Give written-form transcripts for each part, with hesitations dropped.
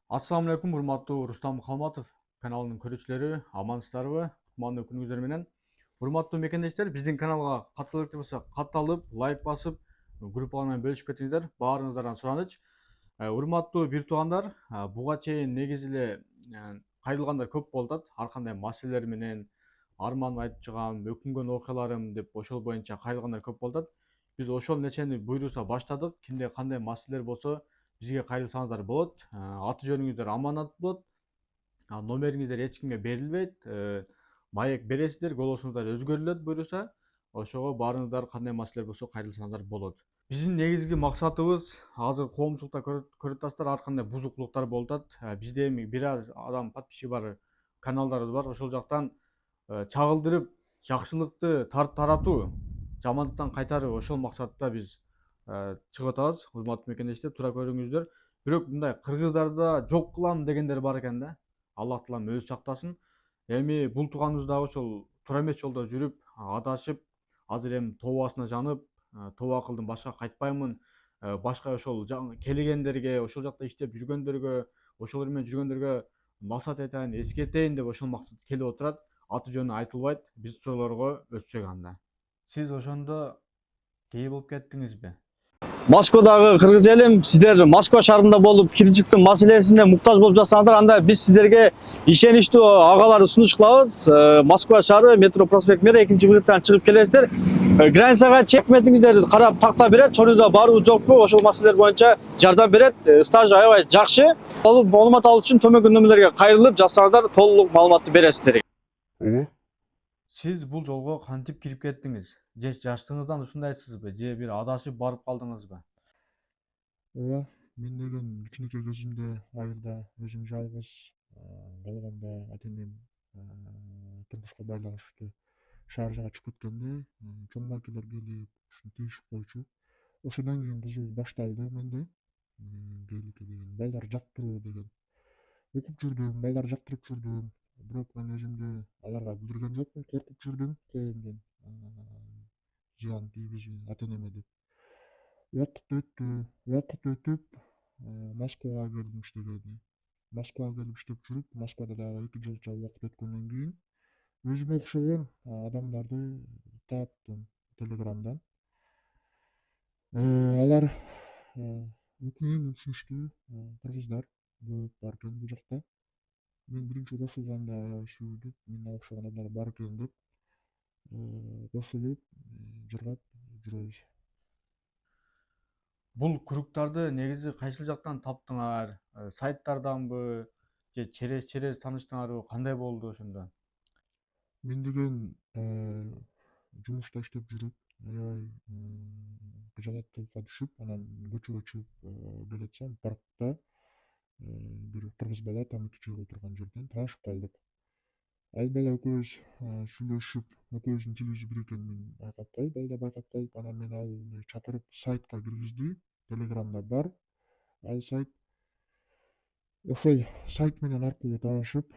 Assalamu алейкум, урматтуу Рустам Калматов каналынын көрүүчүлөрү, амансыздарбы? Кутмандуу күнүңүздөр менен. Урматтуу мекендештер, биздин каналга катталып элек болсо катталып, лайк басып, группалар менен бөлүшүп кетиңиздер. Баарыңыздардан сураныч. Урматтуу бир туугандар, буга чейин негизи эле кайрылгандар көп болуп атат. Ар кандай маселелер менен арманымды айтып чыгам, өкүнгөн окуяларым деп ошол боюнча кайрылгандар көп болуп атат. Биз ошол нерсени буйруса баштадык. Кимде кандай маселелер болсо бизге кайрылсаңыздар болот. Аты жөнүңүздөр аманат болот. Номериңиздер эч кимге берилбейт. Маек бересиздер, голосуңуздар өзгөрүлөт буйруса. Ошого баарыңыздар кандай маселелер болсо кайрылсаңыздар болот. Биздин негизги максатыбыз азыр коомчулукта көрүп атасыздар, ар кандай бузукулуктар болуп атат. Бизде эми бир аз адам подписчиги бар каналдарыбыз бар. Ошол жактан чагылдырып жакшылыкты таратуу, жамандыктан кайтаруу, ошол максатта биз чыгып атабыз. Урматтуу мекендештер, туура көрүңүздөр. Бирок мындай кыргыздарда жок кылам дегендер бар экен да. Аллах таалам өзү сактасын. Эми бул тууганыбыз дагы ошол туура эмес жолдо жүрүп, адашып, азыр эми тообасына жанып, тооба кылдым, башка кайтпаймын. Башка ошол келгендерге, ошол жакта иштеп жүргөндөргө, ошолор менен жүргөндөргө насаат этейин, эскертейин деп ошол максат келип отурат. Аты жөнү айтылбайт. Биз суроолорго өтсөк анда. Сиз ошондо кээ болуп кеттиңизби? Москвадагы кыргыз элим, сиздер Москва шаарында болуп кирчиктин маселесине муктаж болуп жатсаңыздар, анда биз сиздерге ишеничтүү агаларды сунуш кылабыз. Москва шаары, метро проспект Мира 2-бөлүктөн чыгып келесиздер. Границага чекметиңиздерди карап такта берет, чоруда барбы жокпу, ошол маселелер боюнча жардам берет. Стажы аябай жакшы. Маалымат алуу үчүн төмөнкү номерлерге кайрылып жазсаңыздар толук маалыматты берет сиздерге. Сиз бул жолго кантип кирип кеттиңиз? Же жаштыгыңыздан ушундайсызбы? Же бир адашып барып калдыңызбы? Ооба, мен деген кичинекей кезимде айылда өзүм жалгыз, калганда ата-энем турмушка байланыштуу шаар жакка чыгып кеткенде, чоң байкелер келип ушуну тийишип койчу. Ошондон кийин кызуу башталды менде. Кээликке деген балдар жактыруу деген. Окуп жүрдүм, балдар жактырып жүрдүм. Бирок мен өзүмдү аларга билдирген жокмун, коркуп жүрдүм коомдон зыян тийгизби ата-энеме деп. Убакыт өтүп, Москвага келдим иштегени. Москвага келип иштеп жүрүп, Москвада дагы 2 жылча убакыт өткөндөн кийин өзүмө окшогон адамдарды таптым Телеграмдан. Алар эң ушунучтуу кыргыздар көп бар экен бул жакта. Мен биринчи кошулганда сүйүнүп, мени окшогон адамдар бар экен деп кошулуп, жыргап жүрөбүз. Бул кругтарды негизи кайсыл жактан таптыңар? Сайттарданбы? Же через тааныштыңарбы? Кандай болду ошондо? Мен деген жумушта иштеп жүрүп, аябай кыжааттыкка түшүп, анан көчөгө чыгып келатсам, паркта бир кыргыз бала тамаки чыгып отурган жерден таанышып калдык. Ал бала экөөбүз сүйлөшүп, экөөбүздүн тилибиз бир экенин мен байкап коюп, ал да байкап коюп, анан мени ал чакырып сайтка киргизди. Телеграмда бар. Ал сайт, ошол сайт менен аркылуу таанышып,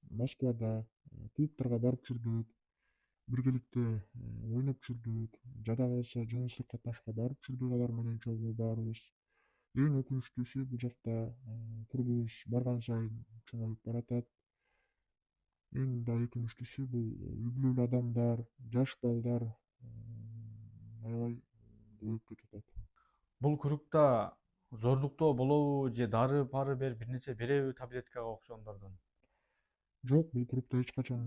Москвада клубтарга барып жүрдүк. Биргеликте ойноп жүрдүк. Жада калса жыныстык катнашка барып жүрдүк алар менен чогуу баарыбыз. Эң өкүнүчтүүсү бул жакта курбубуз барган сайын чоңоюп баратат. Эң да өкүнүчтүүсү бул үй бүлөлүү адамдар, жаш балдар аябай көбөйүп кетип атат. Бул кругта зордуктоо болобу же дары пары берип бир нерсе береби таблеткага окшогондордон? Жок, бул клубда эч качан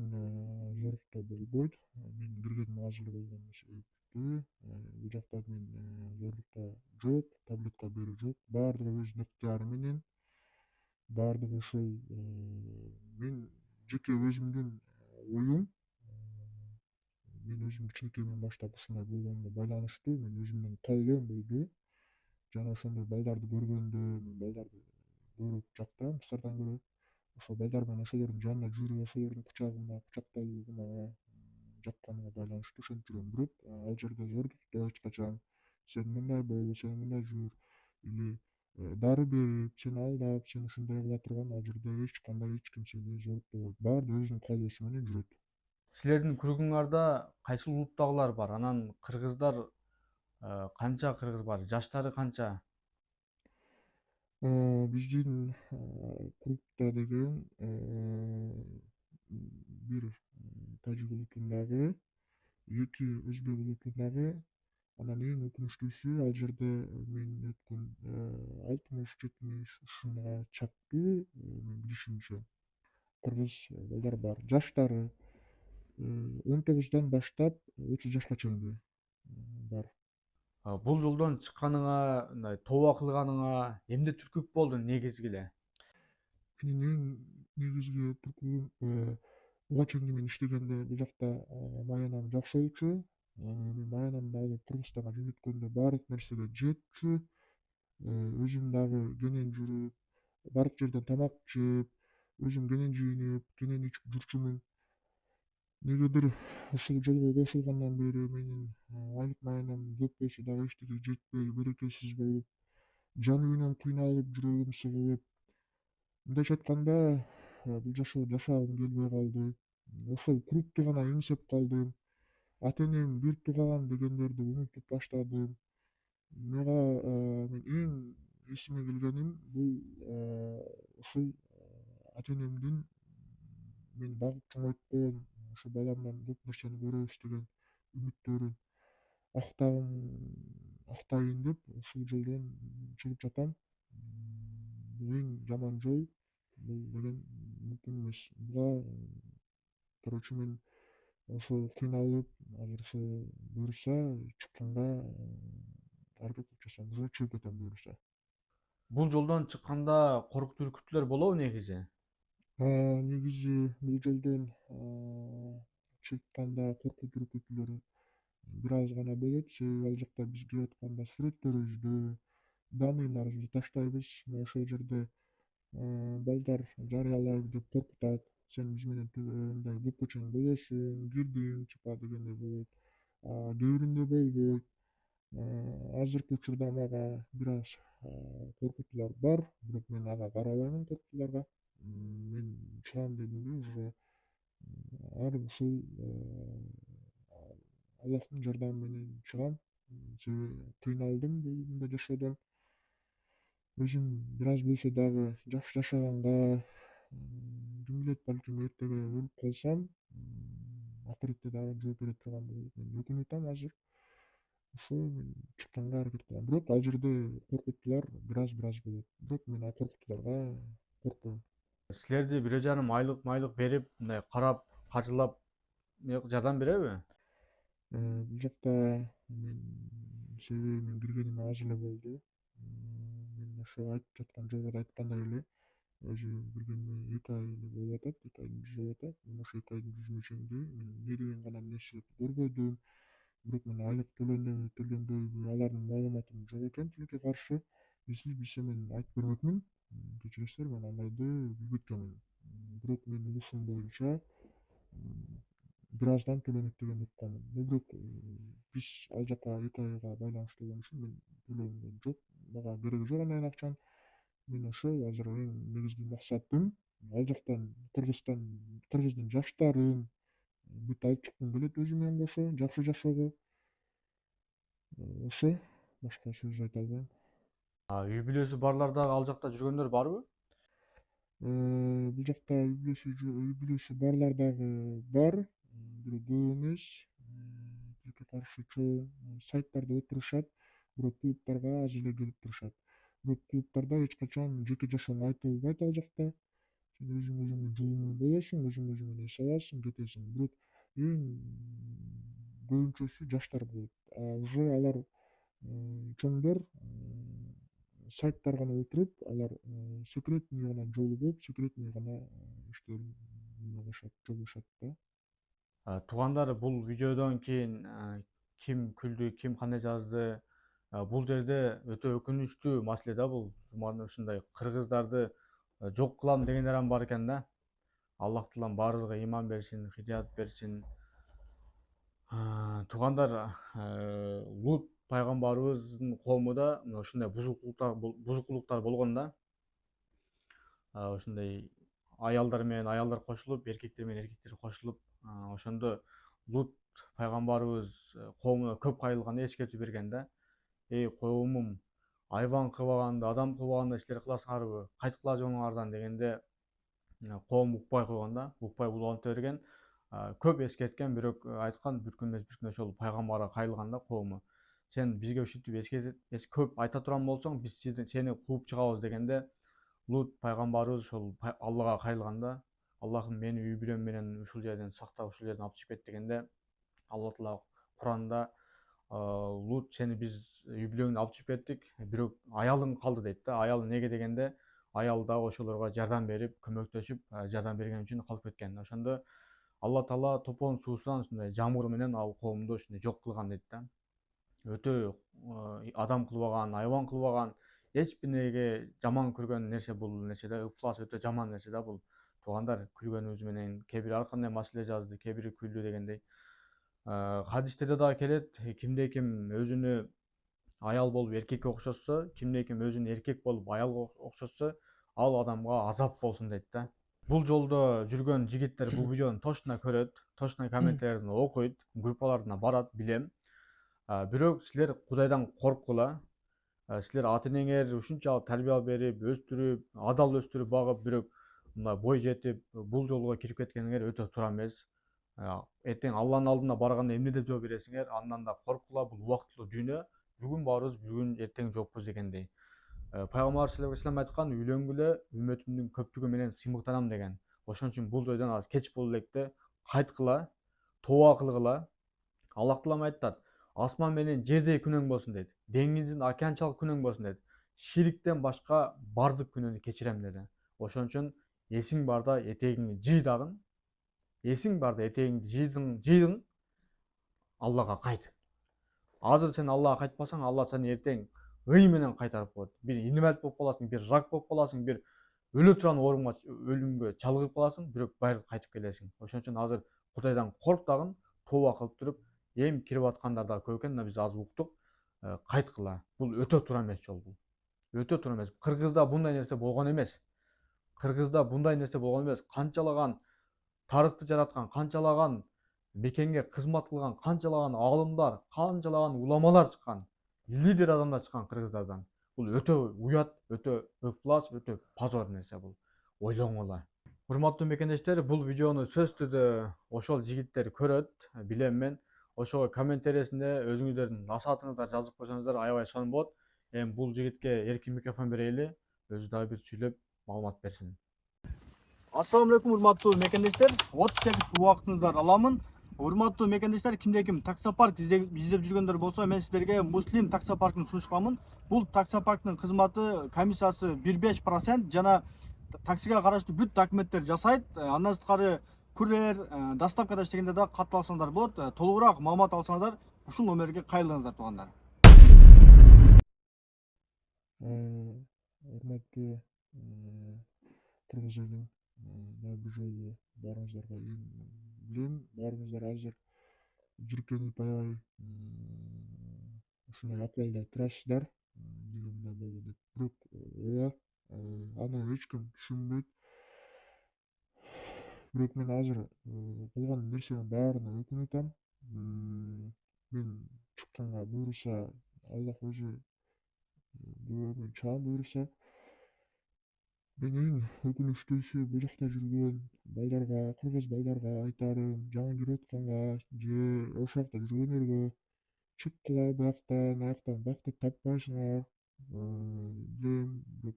зордуктоо болбойт. Мен киргеним азыр эле болгону себептүү. Бул жакта мен зордуктоо жок, таблетка берүү жок. Баардыгы өзүнүн ыктыяры менен. Баардыгы ошол мен жеке өзүмдүн оюм. Мен өзүм кичинекейимден баштап ушундай болгонуна байланыштуу мен өзүмдүн колдоом болду. Жана ошондой балдарды көргөндө мен балдарды көрүп жактырам кыздардан көрө. Ошол балдар менен ошолордун жанына жүрүп, ошолордун кучагына кучакталууна жакканыма байланыштуу ошентип жүрөм. Бирок ал жерде зордуктоо эч качан сен мындай бол, сен мындай жүр или дары берип, сени алдап, сени ушундай кыла турган ал жерде эч кандай эч ким сени зордуктабойт. Баардыгы өзүнүн колдоосу менен жүрөт. Силердин кругуңарда кайсыл улуттагылар бар? Анан кыргыздар канча кыргыз бар? Жаштары канча? Биздин клубда деген бир тажик улутундагы, эки өзбек улутундагы, анан эң өкүнүчтүүсү ал жерде мен өткөн 60-70 ушунга чактуу менин билишимче кыргыз балдар бар. Жаштары 19 баштап 30 жашка чейинги бар. Бул жолдон чыкканыңа, мындай тооба кылганыңа эмне түрткү болду негизги эле? Менин эң негизги түркүбүм буга чейинки мен иштегенде бул жакта маянам жакшы болчу. Мен маянамды алып Кыргызстанга жөнөткөндө баардык нерсеге жетчү. Өзүм дагы кенен жүрүп, баардык жерден тамак жеп, өзүм кенен жыйынып, кенен ичип жүрчүмүн. Негедир ушул жолго кошулгандан бери менин айлык маянам көп болсо дагы эчтеке жетпей, берекесиз болуп, жан үйүнөн кыйналып, жүрөгүм сыгылып, мындайча айтканда, бул жашоодо жашагым келбей калды. Ошол клубду гана эңсеп калдым. Ата энем бир тууган дегендерди унутуп баштадым. Мага мен эң эсиме келгеним бул ушул ата энемдин мени багып чоңойткон, ошо баламдан көп нерсени көрөбүз деген үмүттөрүн актайын деп ушул жолдон чыгып жатам. Бул эң жаман жол. Бул деген мүмкүн эмес. Буга короче мен ошо кыйналып, азыр ошо буюрса чыкканга аракет кылып жатсам, уже чыгып кетем буюрса. Бул жолдон чыкканда коркуп үркүтүүлөр болобу негизи? Негизи бул жолдон чыкканда коркуп үркүтүүлөр бир аз гана болот. Себеби ал жакта биз кирип атканда сүрөттөрүбүздү, данныйларыбызды таштайбыз. Ошол жерде балдар жарыялайбы деп коркутат. Сен биз менен мындай көпкө чейин болосуң, кирдиң чыпа дегендей болот. Кээ биринде болбойт. Азыркы учурда мага бир аз коркутуулар бар, бирок мен ага карабаймын коркутууларга. Мен чыгам дедимби уже ар ушул Аллахтын жардамы менен чыгам. Себеби кыйналдым бул мындай жашоодон. Өзүм бир аз болсо дагы жакшы жашаганга, ким билет, балким эртеге өлүп калсам, акыретте дагы жооп бере турган болуп мен өкүнүп атам азыр. Ошо мен чыкканга аракет кылам. Бирок ал жерде коркутуулар бир аз болот. Бирок мен ал коркутууларга коркпойм. Силерди бирөө жарым айлык берип, мындай карап, кажылап жардам береби? Бул жакта мен себеби мен киргениме аз эле болду. Мен ошо айтып жаткан жолдордо айткандай эле өзү киргениме 2 ай эле болуп атат, 2 айдын жүзү болуп атат. Мен ошо 2 айдын жүзүнө чейинги мен эмне деген гана нерселерди көрбөдүм. Бирок мен айлык төлөнбөйбү, алардын маалыматым жок экен тилекке каршы. Если билсем мен айтып бермекмин. Кечиресиздер, мен андайды билбейт экенмин. Бирок менин угушум боюнча бир аздан төлөнөт деген укканмын. Бирок биз ал жака 2 айга байланыштуу болгон үчүн мен төлөгөм жок. Мага кереги жок андан акчанын. Мен ошол азыр эң негизги максатым ал жактан кыргыздын жаштарын бүт алып чыккым келет өзү менен кошо жакшы жашоого. Ошо, башка сөз айта албайм. Үй бүлөсү барлар дагы ал жакта жүргөндөр барбы? Бул жакта үй бүлөсү барлар дагы бар, бирок көп эмес. Тилекке каршы чоң сайттарда отурушат, бирок клубтарга аз эле келип турушат. Бирок клубтарда эч качан жеке жашоону айтып болбойт ал жакта. Сен өзүңдүн жолуңду болосуң, өзүң эс аласың, кетесиң. Бирок эң көбүнчөсү жаштар болот. Уже алар чоңдор сайттар гана отуруп, алар секретный гана жолугуп, секретный гана иштерин жолугушат да. Туугандар бул видеодон кийин ким күлдү, ким кандай жазды? Бул жерде өтө өкүнүчтүү маселе да бул. Ушундай кыргыздарды жок кылам дегендер ham бар экен да. Аллах таалам баарыбызга иман берсин, хидаят берсин. Туугандар, Лут пайгамбарыбыздын коому да ушундай бузукулуктар болгон да. Ушундай аялдар менен аялдар кошулуп, эркектер менен эркектер кошулуп, ошондо Лут пайгамбарыбыз коомуна көп кайрылганда эскертүү берген да. Эй коомум, айбан кылбаганда, адам кылбаганда иштер кыласыңарбы, кайткыла жолуңардан дегенде коом укпай койгон да, укпай булганып берген. Көп эскерткен, бирок айткан бир күн эмес бир күн ошол пайгамбарга кайрылган да коому. Сен бизге ушинтип көп айта турган болсоң, биз сени кууп чыгабыз дегенде, Лут пайгамбарыбыз ошол Аллага кайрылган да. Аллахым мени үй бүлөм менен ушул жерден сактап, ушул жерден алып чыгып кет дегенде, Алла Таала Куранда Лут сени биз үй бүлөңдү алып чыгып кеттик, бирок аялың калды дейт да. Аялың неге дегенде, аял дагы ошолорго жардам берип, көмөктөшүп, жардам берген үчүн калып кеткен. Ошондо Алла Таала топон суусунан ушундай жамгыр менен ал коомду ушундай жок кылган дейт да. Өтө адам кылбаган, айбан кылбаган, эч бир нерге жаман көргөн нерсе бул нерсе да, ыфлас өтө жаман нерсе да бул. Туугандар, күлгөнүбүз менен кээ бир ар кандай маселе жазды, кээ бири күлдү дегендей. Хадистерде дагы келет, кимде ким өзүнү аял болуп эркекке окшотсо, кимде ким өзүн эркек болуп аялга окшотсо, ал адамга азап болсун дейт да. Бул жолдо жүргөн жигиттер бул видеону точно көрөт, точно комменттерин окуйт, группаларына барат, билем. Бирок силер Кудайдан корккула. Силер ата энеңер ушунчалык тарбия берип, өстүрүп, адал өстүрүп багып, бирок мындай бой жетип, бул жолго кирип кеткениңер өтө туура эмес. Эртең Алланын алдына барганда эмне деп жооп бересиңер? Андан да корккула, бул убактылуу дүйнө. Бүгүн барбыз, бүгүн эртең жокпуз дегендей. Пайгамбар саллаллаху алейхи вассалам айткан, үйлөнгүлө үммөтүмдүн көптүгү менен сыймыктанам деген. Ошон үчүн бул жойдон азыр кеч боло электе кайткыла, тооба кылгыла. Аллах Таалам айтат, асман менен жердей күнөөң болсун дейт. Деңиздин океанчалык күнөөң болсун дейт. Шириктен башка бардык күнөөңдү кечирем деди. Ошон үчүн эсиң барда этегиңди жый дагын. Эсиң барда этегиңди жыйдың, Аллага кайт. Азыр сен Аллага кайтпасаң, Алла сени эртең ый менен кайтарып коет. Бир инвалид болуп каласың, бир рак болуп каласың, бир өлө турган өлүмгө чалыгып каласың, бирок байыркы кайтып келесиң. Ошон үчүн азыр Кудайдан корк дагын, тооба кылып туруп, эми кирип аткандар да көп экен, мына биз азыр уктук. Кайткыла. Бул өтө туура эмес жол бул. Өтө туура эмес. Кыргызда bunday нерсе болгон эмес. Кыргызда bunday нерсе болгон эмес. Канчалаган тарыхты жараткан, канчалаган мекенге кызмат кылган, канчалаган аалымдар, канчалаган уламалар чыккан, лидер адамдар чыккан кыргыздардан. Бул өтө уят, өтө ыфлас, өтө позор нерсе бул. Ойлоңула. Урматтуу мекендештер, бул видеону сөзсүз түрдө ошол жигиттер көрөт, билем мен. Ошого комменттерисинде өзүңүздөрдүн насаатыңыздар жазып койсоңуздар аябай сонун болот. Эми бул жигитке эркин микрофон берели, өзү дагы бир сүйлөп маалымат берсин. Ассаламу алейкум, урматтуу мекендештер. 30 секунд убактыңыздарды аламын. Урматтуу мекендештер, кимде ким таксопарк издеп жүргөндөр болсо, мен сиздерге Муслим таксопаркын сунуш кыламын. Бул таксопарктын кызматы комиссиясы 1,5% жана таксиге караштуу бүт документтер жасайт. Андан сырткары курьер, доставкада иштегенде да катты алсаңдар болот. Толугураак маалымат алсаңыздар ушул номерге кайрылыңыздар туугандар. Урматтуу кыргыз элим, мына бул жолу баарыңыздарга билем, баарыңыздар азыр жиркенип аябай ушундай акыбалда турасыздар. Неге мындай болду деп. Бирок ооба, аны эч ким түшүнбөйт. Бирок мен азыр болгон нерсенин баарына өкүнүп атам. Мен чыкканга буйруса, Аллах өзү мен чыгам буйруса. Мен эң өкүнүчтүүсү бул жакта жүргөн балдарга, кыргыз балдарга айтарым, жаңы жүрүп атканга же ошол жакта жүргөндөргө чыккыла буяктан, аяктан бактык таппайсыңар. Билем, бирок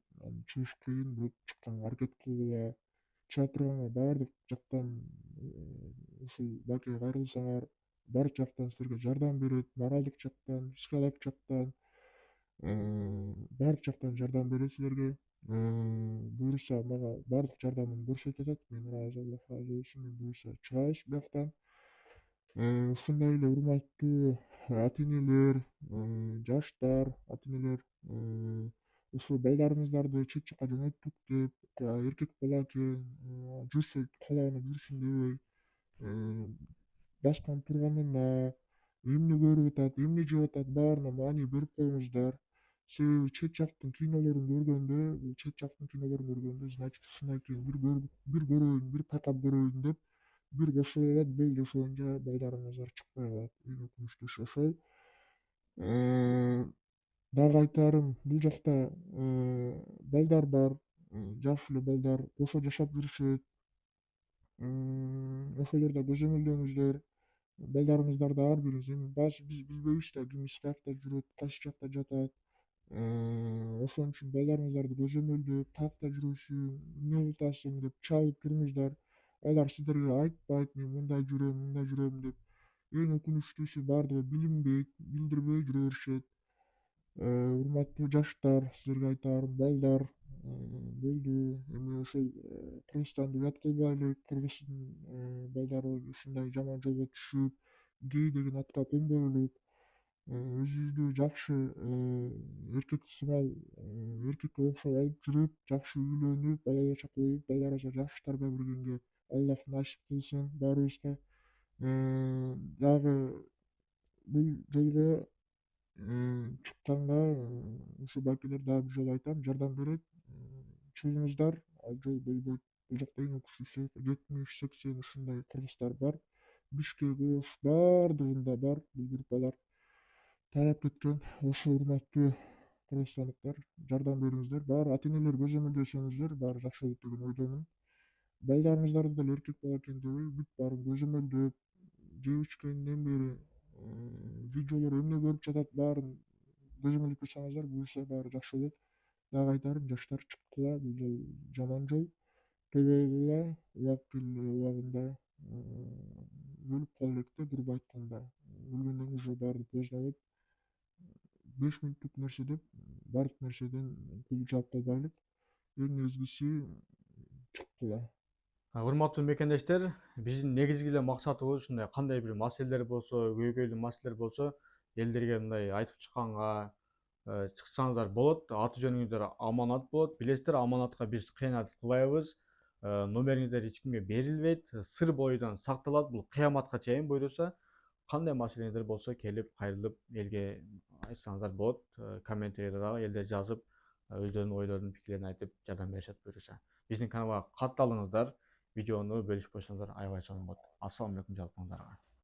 чыгыш кыйын, бирок чыкканга аракет кылгыла. Чыга турганга баардык жактан ушул бакыга кайрылсаңар, баардык жактан силерге жардам берет, моралдык жактан, психологик жактан, баардык жактан жардам берет силерге. Буюрса мага баардык жардамын көрсөтүп атат. Мен ыраазы, Аллах ыраазы болсун. Мен буюрса чыгабыз бияктан. Ушундай эле урматтуу ата энелер, жаштар, ата энелер, ушу балдарыңыздарды чет жакка жөнөттүк деп, эркек бала экен, жүрсө каалаган жүрсүн дебей, бастан турганына, эмне көрүп атат, эмне жеп атат, баарына маани берип коюңуздар. Себеби чет жактын кинолорун көргөндө, значит ушундай экен, бир көрөйүн, бир тартап көрөйүн деп бир кошулуп алат, болду ошол боюнча балдарыңыздар чыкпай калат. Эң өкүнүчтүүсү ошол. Дагы айтарым, бул жакта балдар бар, жаш эле балдар кошо жашап жүрүшөт. Ошолордо көзөмөлдөңүздөр. Балдарыңыздарды ар бириңиз, эми биз билбейбиз да ким исхакта жүрөт, кайсы жакта жатат. Ошон үчүн балдарыңыздарды көзөмөлдөп, такта жүрөсүң, эмне кылып атасың деп чалып туруңуздар. Алар сиздерге айтпайт, мен мындай жүрөм деп. Эң өкүнүчтүүсү баардыгы билинбейт, билдирбей жүрө беришет. Урматтуу жаштар, силерге айтарым, балдар, болду. Эми ошол Кыргызстанды уят кылбайлы. Кыргыздын балдары ушундай жаман жолго түшүп, гей деген атка көмбөйүлүп, өзүбүздү жакшы эркек сымал эркекке окшоп алып жүрүп, жакшы үйлөнүп, бала чача коюп, балдарыбызга жакшы тарбия бергенге Аллах насип кылсын баарыбызга. Дагы бул жолго чыкканга ушу байкелер дагы бир жолу айтам, жардам берет. Чыгыңыздар, ал жол болбойт. Бул жакта эң өкүнчтүүсү 70-80 ушундай кыргыздар бар. Бишкек, Ош баардыгында бар бул группалар тарап кеткен. Ошо урматтуу кыргызстандыктар, жардам бериңиздер. Баары ата энелер көзөмөлдөсөңүздөр, баары жакшы болот деген ойдомун. Балдарыңыздарды деле эркек бала экен дебей, бүт баарын көзөмөлдөп, жеп ичкенден бери видеолор эмне көрүп жатат, баарын көзөмөлдөп турсаңыздар, буюрса баары жакшы болот. Дагы айтарым, жаштар чыккыла, бул жол жаман жол. Тобойгула убагында өлүп кала элек да, грубо айтканда. Өлгөндөн кийин уже баары поздно болот. 5 мүнөттүк нерсе деп баардык нерседен пул жаап калбайлык. Эң негизгиси чыккыла. Урматтуу мекендештер, биздин негизги эле максатыбыз ушундай кандай бир маселелер болсо, көйгөйлүү маселелер болсо, элдерге мындай айтып чыкканга чыксаңыздар болот. Аты жөнүңүздөр аманат болот. Билесиздер, аманатка биз кыянат кылбайбыз. Номериңиздер эч кимге берилбейт. Сыр бойдон сакталат. Бул кыяматка чейин буйруса, кандай маселеңиздер болсо келип кайрылып элге айтсаңыздар болот. Комментарийде дагы элдер жазып, өздөрүнүн ойлорун, пикирлерин айтып жардам беришет буйруса. Биздин каналга катталыңыздар. Видеону бөлүшүп койсоңуздар аябай сонун болот. Ассаламу алейкум жалпыңыздарга.